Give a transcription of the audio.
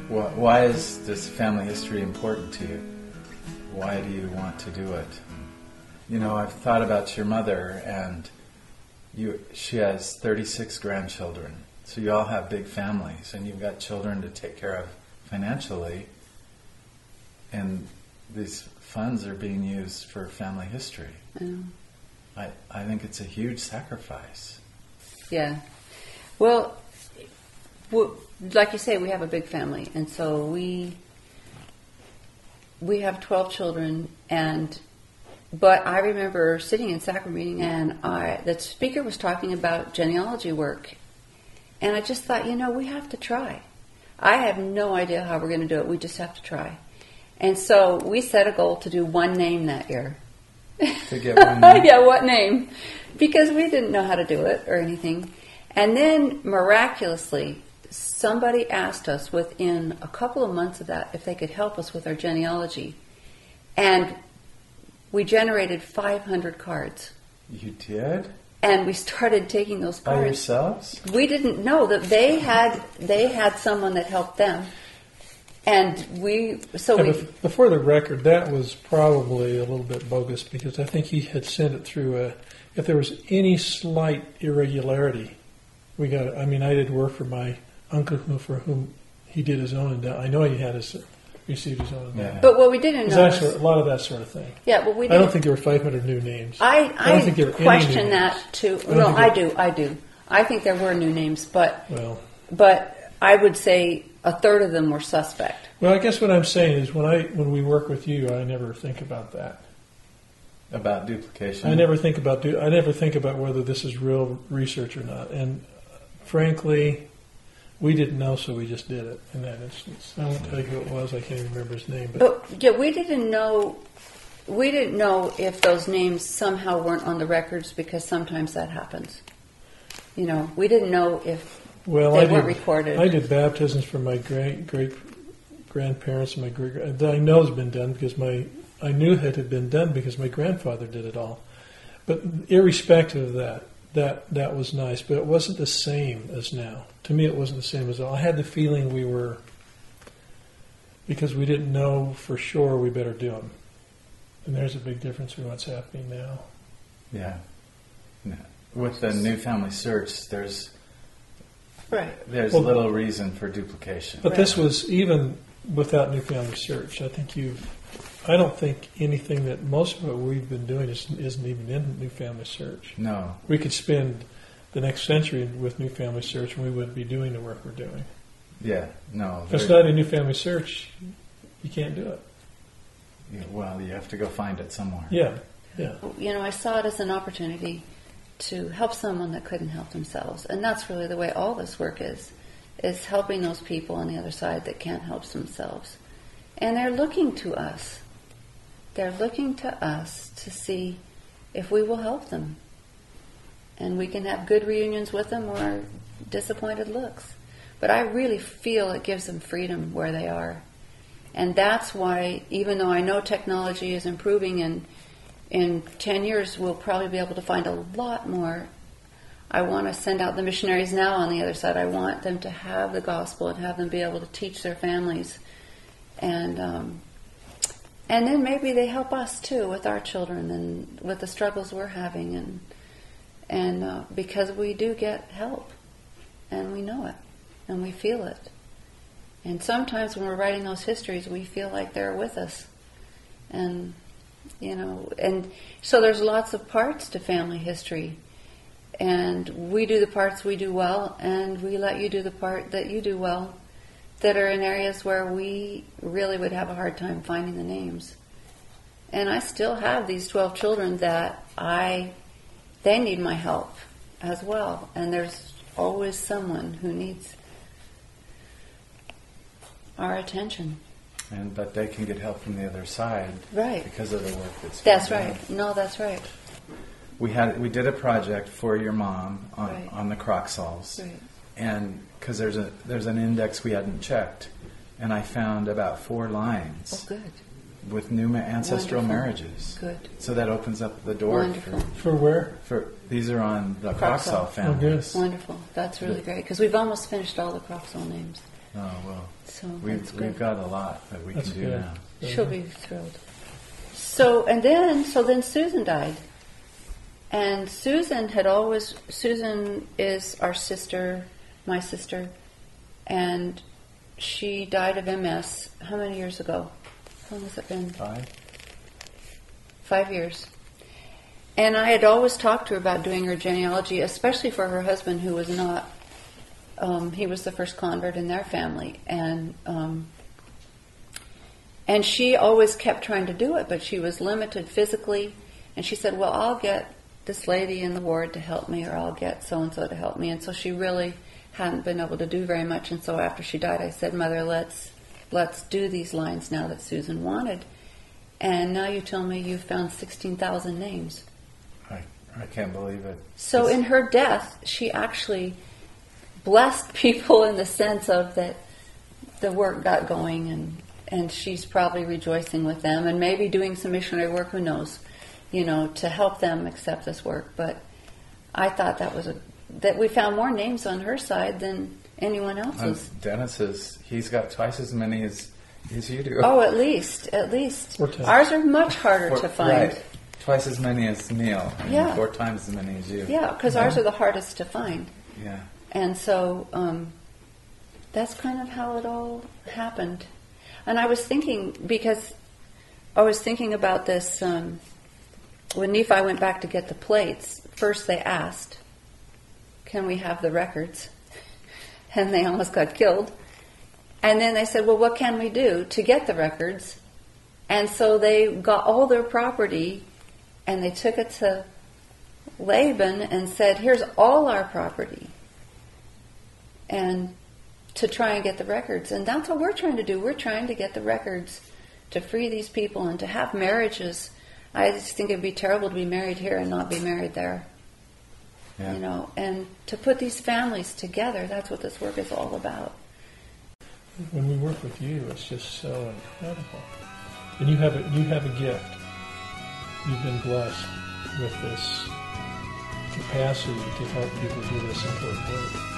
Why is this family history important to you? Why do you want to do it? You know, I've thought about your mother, and she has 36 grandchildren. So you all have big families, and you've got children to take care of financially. And these funds are being used for family history. I think it's a huge sacrifice. Yeah. Well, like you say, we have a big family, and so we have 12 children, but I remember sitting in sacrament meeting, and the speaker was talking about genealogy work, and I just thought, we have to try. I have no idea how we're going to do it. We just have to try. And so we set a goal to do one name that year. To get one name? Yeah, what name? Because we didn't know how to do it or anything. And then, miraculously, somebody asked us within a couple of months of that if they could help us with our genealogy. And we generated 500 cards. You did? And we started taking those cards. By yourselves? We didn't know that they had someone that helped them. And before the record, that was probably a little bit bogus, because I think he had sent it through if there was any slight irregularity, I did work for my uncle for whom he did his own endowment. I know he received his own endowment. Yeah. But what we didn't know was a lot of that sort of thing. Yeah, but we I don't think there were 500 new names. I don't think there were question any new that names. too. No, I do. I think there were new names, but I would say a third of them were suspect. Well, I guess what I'm saying is when we work with you, I never think about that. About duplication? I never think about whether this is real research or not. And frankly, we didn't know, so we just did it in that instance. I won't tell you who it was. I can't even remember his name. But yeah, we didn't know if those names somehow weren't on the records, because sometimes that happens. We didn't know if they weren't recorded. I did baptisms for my great grandparents and my great. I know has been done because I knew it had been done because my grandfather did it all. But irrespective of that was nice, but it wasn't the same as now. To me, it wasn't the same as all. I had the feeling because we didn't know for sure, we better do them. And there's a big difference in what's happening now. Yeah. With the new family search, there's little reason for duplication. But this was even without new family search. I don't think anything that most of what we've been doing isn't even in new family search. No. We could spend the next century with new family search, and we wouldn't be doing the work we're doing. Yeah, no. If it's not a new family search, you can't do it. Yeah, well, you have to go find it somewhere. Yeah. I saw it as an opportunity to help someone that couldn't help themselves. And that's really the way all this work is helping those people on the other side that can't help themselves. And they're looking to us. They're looking to us to see if we will help them. And we can have good reunions with them or disappointed looks. But I really feel it gives them freedom where they are. And that's why, even though I know technology is improving and in 10 years we'll probably be able to find a lot more, I want to send out the missionaries now on the other side. I want them to have the gospel and have them be able to teach their families. And then maybe they help us too with our children and with the struggles we're having. And because we do get help. And we know it. And we feel it. And sometimes when we're writing those histories, we feel like they're with us. And so there's lots of parts to family history. And we do the parts we do well, and we let you do the part that you do well, that are in areas where we really would have a hard time finding the names. And I still have these 12 children that they need my help as well. And there's always someone who needs our attention. But they can get help from the other side, right? Because of the work that's right. No, that's right. We did a project for your mom on the Croxalls, right? And because there's an index we hadn't checked, and I found about 4 lines. Oh, good. With new ancestral marriages. Good. So that opens up the door. Wonderful. For where? These are on the Croxall families. Oh, good. Wonderful. That's really great, because we've almost finished all the Croxall names. Oh, well. So We've got a lot that we That's can do good. now. she'll be thrilled. So then Susan died. And Susan is our sister, my sister, and she died of MS. How many years ago? How long has it been? 5 years. And I had always talked to her about doing her genealogy, especially for her husband, who was not, he was the first convert in their family. And she always kept trying to do it, but she was limited physically. And she said, well, I'll get this lady in the ward to help me, or I'll get so-and-so to help me. And so she really hadn't been able to do very much. And so after she died, I said, Mother, let's do these lines now that Susan wanted. And now you tell me you've found 16,000 names. I can't believe it. So in her death, she actually blessed people in the sense of that the work got going, and she's probably rejoicing with them and maybe doing some missionary work, who knows, to help them accept this work. But I thought that we found more names on her side than anyone else's. Dennis's, he's got twice as many as you do. Oh, at least. Ours are much harder to find. Right. Twice as many as Neil. Yeah. 4 times as many as you. Yeah, because ours are the hardest to find. Yeah. And so that's kind of how it all happened. And I was thinking, about this, when Nephi went back to get the plates, first they asked, can we have the records? And they almost got killed. And then they said, well, what can we do to get the records? And so they got all their property and they took it to Laban and said, here's all our property. And to try and get the records. And that's what we're trying to do. We're trying to get the records to free these people and to have marriages. I just think it'd be terrible to be married here and not be married there. Yeah. And to put these families together, that's what this work is all about. When we work with you, it's just so incredible. And you have a gift. You've been blessed with this capacity to help people do this important work.